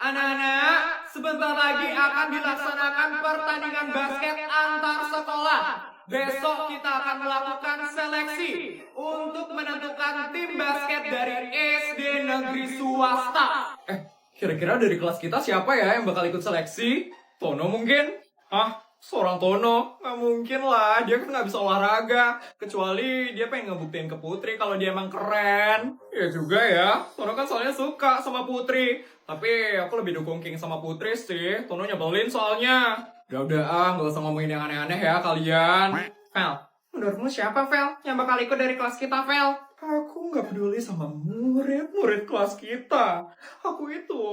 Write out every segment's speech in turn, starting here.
Anak-anak, sebentar lagi akan dilaksanakan pertandingan basket antar sekolah. Besok kita akan melakukan seleksi untuk menentukan tim basket dari SD negeri swasta. Kira-kira dari kelas kita siapa ya yang bakal ikut seleksi? Tono mungkin? Seorang Tono? Nggak mungkin lah, dia kan nggak bisa olahraga. Kecuali dia pengen ngebuktiin ke Putri kalau dia emang keren. Ya juga ya, Tono kan soalnya suka sama Putri. Tapi aku lebih dukung King sama Putri sih, Tono nyebelin soalnya. Udah, nggak usah ngomongin yang aneh-aneh ya kalian. Vel, menurutmu siapa Vel yang bakal ikut dari kelas kita Vel? Aku nggak peduli sama murid-murid kelas kita. Aku itu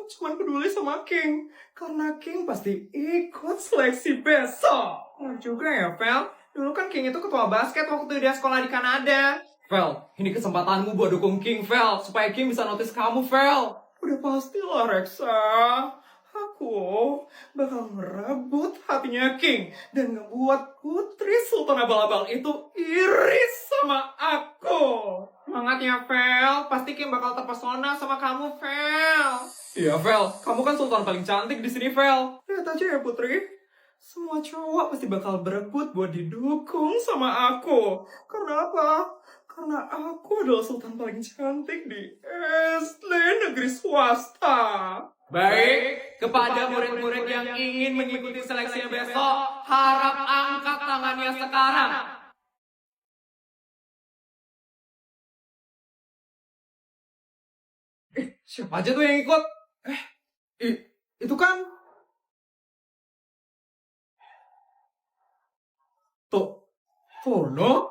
cuma peduli sama King. Karena King pasti ikut seleksi besok. Juga ya, Vel. Dulu kan King itu ketua basket waktu dia sekolah di Kanada. Vel, ini kesempatanmu buat dukung King, Vel. Supaya King bisa notice kamu, Vel. Udah pastilah, Reksa. Aku bakal merebut hatinya King dan ngebuat Putri Sultan Abal-Abal itu iri sama aku. Semangatnya, Vel. Pasti King bakal terpesona sama kamu, Vel. Iya, Vel. Kamu kan Sultan paling cantik di sini, Vel. Lihat aja ya, Putri. Semua cowok pasti bakal berebut buat didukung sama aku. Karena apa? Karena aku adalah Sultan paling cantik di SD negeri swasta. Baik, kepada murid-murid yang ingin mengikuti seleksi besok, harap angkat tangannya sekarang. Siapa aja tuh yang ikut? Itu kan Tono?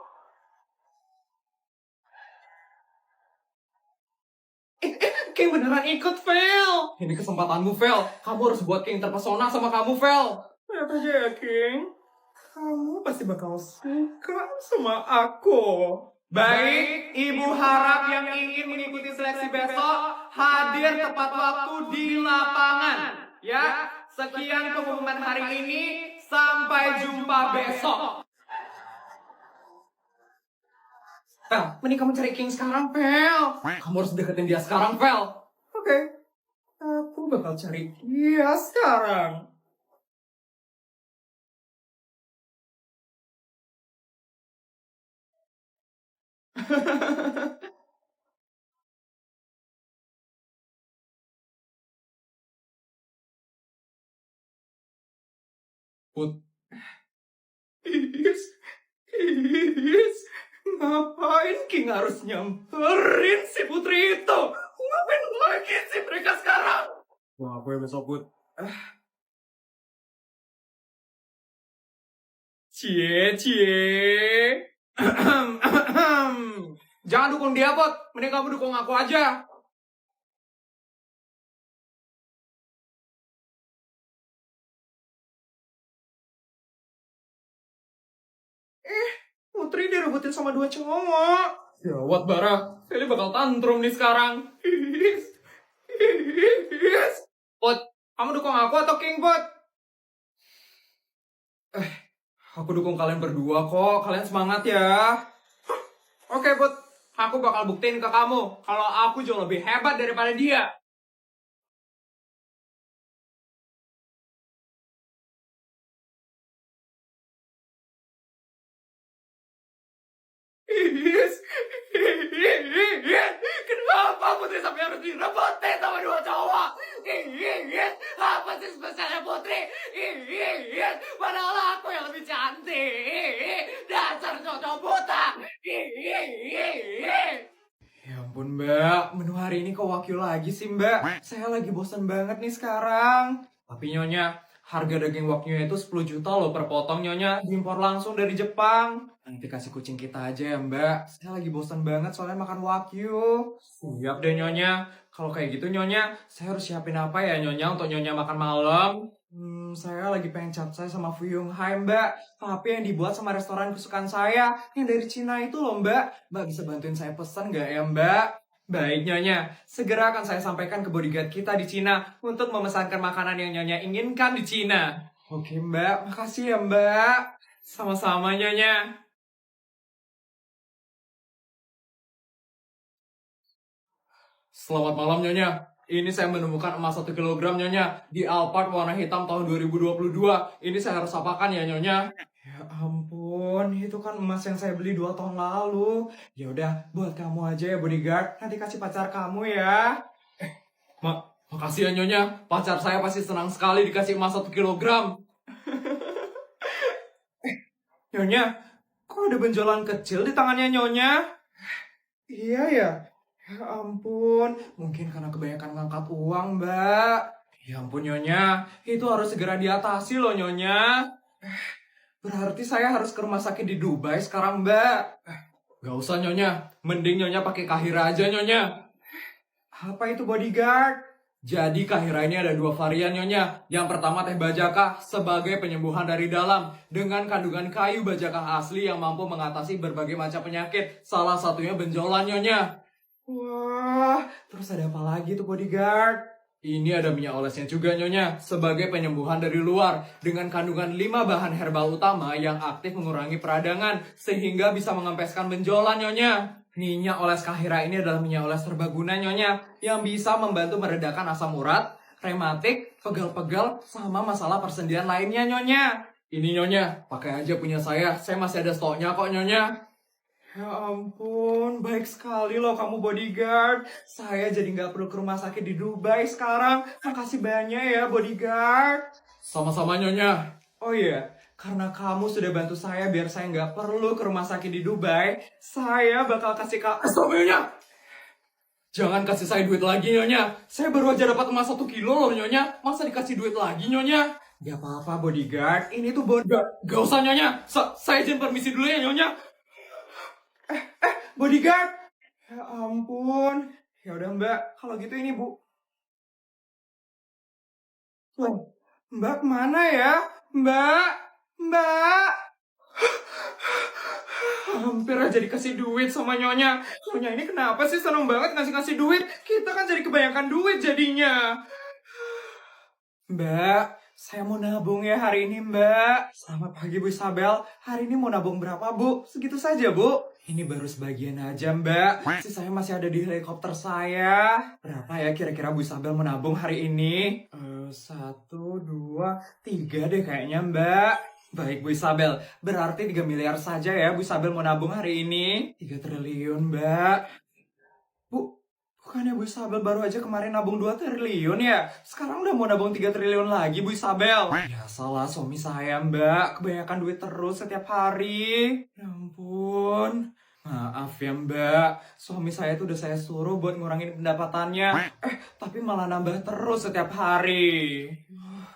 King beneran ikut, Vel. Ini kesempatanmu, Vel. Kamu harus buat King terpesona sama kamu, Vel. Lihat aja ya, King. Kamu pasti bakal suka sama aku. Baik, Ibu harap yang ingin mengikuti seleksi besok hadir tepat waktu di lapangan. Ya, sekian pengumuman hari ini. Sampai jumpa besok. Vel, mending kamu cari King sekarang, Vel. Kamu harus deketin dia sekarang, Vel. Oke, aku bakal cari dia sekarang. Put. Is. Ngapain King harus nyamperin si Putri itu? Ngapain lagi sih mereka sekarang? Wah, gue besok Put. Cie. Jangan dukung dia, Pot. Mending kamu dukung aku aja. Putri direbutin sama dua cowok. Gawat, Bara. Feli bakal tantrum nih sekarang. Pot, kamu dukung aku atau King, Pot? Aku dukung kalian berdua kok. Kalian semangat ya. Oke, Pot. Aku bakal buktiin ke kamu kalau aku jauh lebih hebat daripada dia. Kenapa Putri sampai harus direbutin sama dua cowok? Apa sih spesialnya Putri? Padahal aku yang lebih cantik. Dasar cowok buta. Ya ampun, Mbak. Menu hari ini kok wakil lagi sih, Mbak? Saya lagi bosan banget nih sekarang. Tapi Nyonya, harga daging wakyunya itu 10 juta loh per potong, Nyonya. Diimpor langsung dari Jepang. Nanti kasih kucing kita aja ya, Mbak. Saya lagi bosan banget soalnya makan wagyu. Siap deh, Nyonya. Kalau kayak gitu, Nyonya, saya harus siapin apa ya, Nyonya, untuk Nyonya makan malam? Saya lagi pengen capcay sama Fuyung Hai, Mbak. Tapi yang dibuat sama restoran kesukaan saya, yang dari Cina itu loh, Mbak. Mbak bisa bantuin saya pesan nggak ya, Mbak? Baik, Nyonya. Segera akan saya sampaikan ke bodyguard kita di Cina untuk memesankan makanan yang Nyonya inginkan di Cina. Oke, Mbak. Makasih ya, Mbak. Sama-sama, Nyonya. Selamat malam, Nyonya. Ini saya menemukan emas 1 kilogram Nyonya di Alphard warna hitam tahun 2022. Ini saya harus apakan ya Nyonya? Ya ampun, itu kan emas yang saya beli 2 tahun lalu. Ya udah, buat kamu aja ya bodyguard. Nanti kasih pacar kamu ya. Makasih ya Nyonya. Pacar saya pasti senang sekali dikasih emas 1 kilogram. Nyonya, kok ada benjolan kecil di tangannya Nyonya? Iya ya. Ya ampun, mungkin karena kebanyakan ngangkat uang, Mbak. Ya ampun, Nyonya. Itu harus segera diatasi loh, Nyonya. Berarti saya harus ke rumah sakit di Dubai sekarang, Mbak. Gak usah, Nyonya. Mending Nyonya pakai Kahira aja, Nyonya. Apa itu bodyguard? Jadi Kahira ini ada 2 varian, Nyonya. Yang pertama teh bajaka sebagai penyembuhan dari dalam dengan kandungan kayu bajaka asli yang mampu mengatasi berbagai macam penyakit. Salah satunya benjolan, Nyonya. Wah, terus ada apa lagi tuh bodyguard? Ini ada minyak olesnya juga Nyonya, sebagai penyembuhan dari luar dengan kandungan 5 bahan herbal utama yang aktif mengurangi peradangan sehingga bisa mengempeskan benjolan Nyonya. Minyak oles Kahira ini adalah minyak oles serbaguna Nyonya yang bisa membantu meredakan asam urat, rematik, pegal-pegal, sama masalah persendian lainnya Nyonya. Ini Nyonya, pakai aja punya saya masih ada stoknya kok Nyonya. Ya ampun, baik sekali loh kamu bodyguard. Saya jadi nggak perlu ke rumah sakit di Dubai sekarang. Makasih banyak ya bodyguard. Sama-sama Nyonya. Oh iya, karena kamu sudah bantu saya biar saya nggak perlu ke rumah sakit di Dubai, saya bakal kasih Stop Nyonya! Jangan kasih saya duit lagi Nyonya. Saya baru aja dapat emas 1 kilo loh Nyonya. Masa dikasih duit lagi Nyonya? Gak apa-apa bodyguard, ini tuh bodyguard. Gak usah Nyonya, saya izin permisi dulu ya Nyonya. Bodyguard. Ya ampun. Ya udah Mbak, kalau gitu ini Bu. Loh, Mbak kemana ya? Mbak. Hampir aja dikasih duit sama Nyonya. Nyonya ini kenapa sih seneng banget ngasih-ngasih duit? Kita kan jadi kebanyakan duit jadinya. Mbak, saya mau nabung ya hari ini Mbak. Selamat pagi Bu Isabel. Hari ini mau nabung berapa Bu? Segitu saja Bu. Ini baru sebagian aja Mbak. Sisanya masih ada di helikopter saya. Berapa ya kira-kira Bu Isabel mau nabung hari ini? 1, 2, 3 deh kayaknya Mbak. Baik Bu Isabel, berarti 3 miliar saja ya Bu Isabel mau nabung hari ini. 3 triliun Mbak. Bu, bukannya Bu Isabel baru aja kemarin nabung 2 triliun ya? Sekarang udah mau nabung 3 triliun lagi Bu Isabel. Ya salah suami saya Mbak, kebanyakan duit terus setiap hari. Ya ampun. Maaf ya Mbak, suami saya tuh udah saya suruh buat ngurangin pendapatannya. Tapi malah nambah terus setiap hari.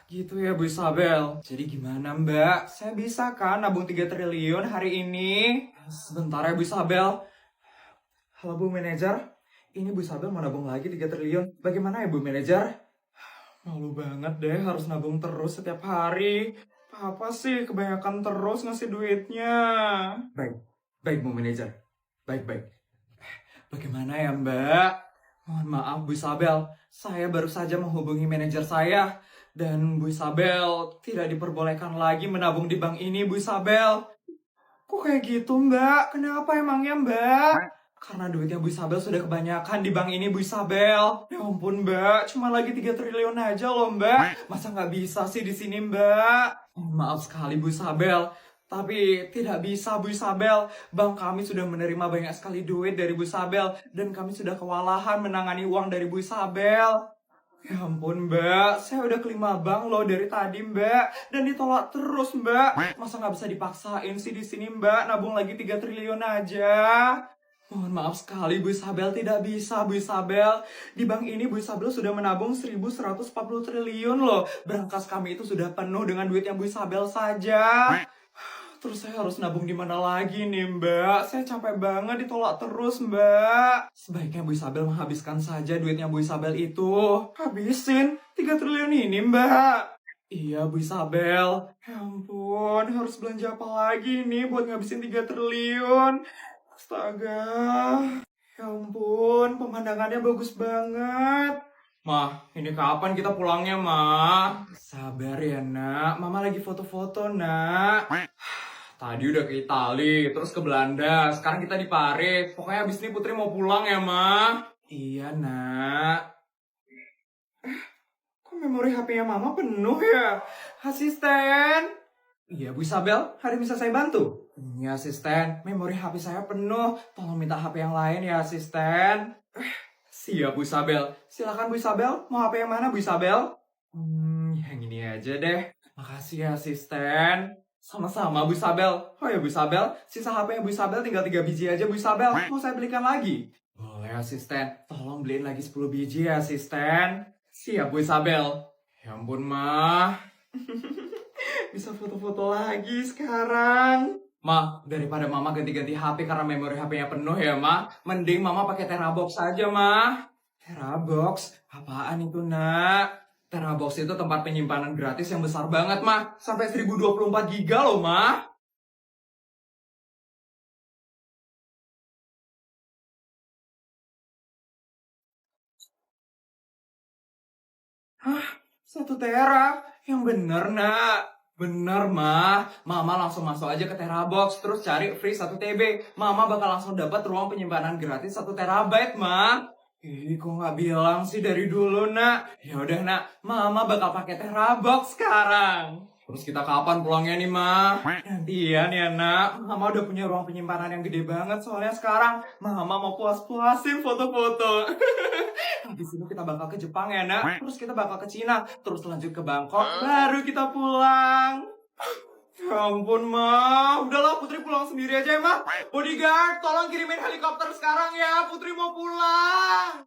Gitu ya Bu Isabel. Jadi gimana Mbak? Saya bisa kan nabung 3 triliun hari ini? Sebentar ya Bu Isabel. Halo Bu Manajer. Ini Bu Isabel mau nabung lagi 3 triliun. Bagaimana ya Bu Manajer? Malu banget deh harus nabung terus setiap hari. Apa sih kebanyakan terus ngasih duitnya? Baik Bu Manajer. Baik. Bagaimana ya Mbak? Mohon maaf Bu Isabel. Saya baru saja menghubungi manajer saya. Dan Bu Isabel tidak diperbolehkan lagi menabung di bank ini Bu Isabel. Kok kayak gitu Mbak? Kenapa emangnya Mbak? Karena duitnya Bu Isabel sudah kebanyakan di bank ini Bu Isabel. Ya ampun Mbak, cuma lagi 3 triliun aja loh Mbak. Masa nggak bisa sih di sini Mbak? Maaf sekali Bu Isabel. Tapi tidak bisa Bu Isabel. Bank kami sudah menerima banyak sekali duit dari Bu Isabel. Dan kami sudah kewalahan menangani uang dari Bu Isabel. Ya ampun Mbak, saya udah ke 5 bank loh dari tadi Mbak. Dan ditolak terus Mbak. Masa nggak bisa dipaksain sih di sini Mbak? Nabung lagi 3 triliun aja. Mohon maaf sekali Bu Isabel, tidak bisa Bu Isabel. Di bank ini Bu Isabel sudah menabung 1.140 triliun loh. Berangkas kami itu sudah penuh dengan duitnya Bu Isabel saja. Terus saya harus nabung di mana lagi nih Mbak? Saya capek banget ditolak terus Mbak. Sebaiknya Bu Isabel menghabiskan saja duitnya Bu Isabel itu. Habisin 3 triliun ini Mbak. Iya Bu Isabel. Ya ampun, harus belanja apa lagi nih buat ngabisin 3 triliun? Astaga. Ya ampun, pemandangannya bagus banget. Ma, ini kapan kita pulangnya, Ma? Sabar ya, Nak. Mama lagi foto-foto, Nak. Tadi udah ke Itali, terus ke Belanda. Sekarang kita di Paris. Pokoknya abis ini Putri mau pulang ya, Ma. Iya, Nak. memori HP-nya Mama penuh ya. Asisten. Iya, Bu Isabel, ada yang bisa saya bantu? Iya, asisten. Memori HP saya penuh. Tolong minta HP yang lain ya, asisten. Siap, Bu Isabel. Silakan, Bu Isabel. Mau HP yang mana, Bu Isabel? Yang ini aja deh. Makasih ya, asisten. Sama-sama, Bu Isabel. Oh ya, Bu Isabel. Sisa HP-nya Bu Isabel tinggal 3 biji aja, Bu Isabel. Mau saya belikan lagi? Boleh, asisten. Tolong beliin lagi 10 biji ya, asisten. Siap, Bu Isabel. Ya ampun, Ma. Bisa foto-foto lagi sekarang. Ma, daripada Mama ganti-ganti HP karena memori HP-nya penuh ya, Ma. Mending Mama pakai Terabox aja, Ma. Terabox? Apaan itu, Nak? Terabox itu tempat penyimpanan gratis yang besar banget, Ma. Sampai 1024 giga loh, Ma. Hah? 1 tera? Yang bener, Nak. Bener, Ma. Mama langsung masuk aja ke Terabox, terus cari free 1 TB. Mama bakal langsung dapat ruang penyimpanan gratis 1 terabyte, Ma. Ih, kok nggak bilang sih dari dulu, Nak? Ya udah, Nak. Mama bakal pakai Terabox sekarang. Terus kita kapan pulangnya nih, Ma? Gantian ya, Nak. Mama udah punya ruang penyimpanan yang gede banget, soalnya sekarang Mama mau puas-puasin foto-foto. Habis ini kita bakal ke Jepang ya, Nak. Terus kita bakal ke Cina. Terus lanjut ke Bangkok. Baru kita pulang. Ya ampun, Ma. Udahlah, Putri pulang sendiri aja ya, Ma. Bodyguard, tolong kirimin helikopter sekarang ya. Putri mau pulang.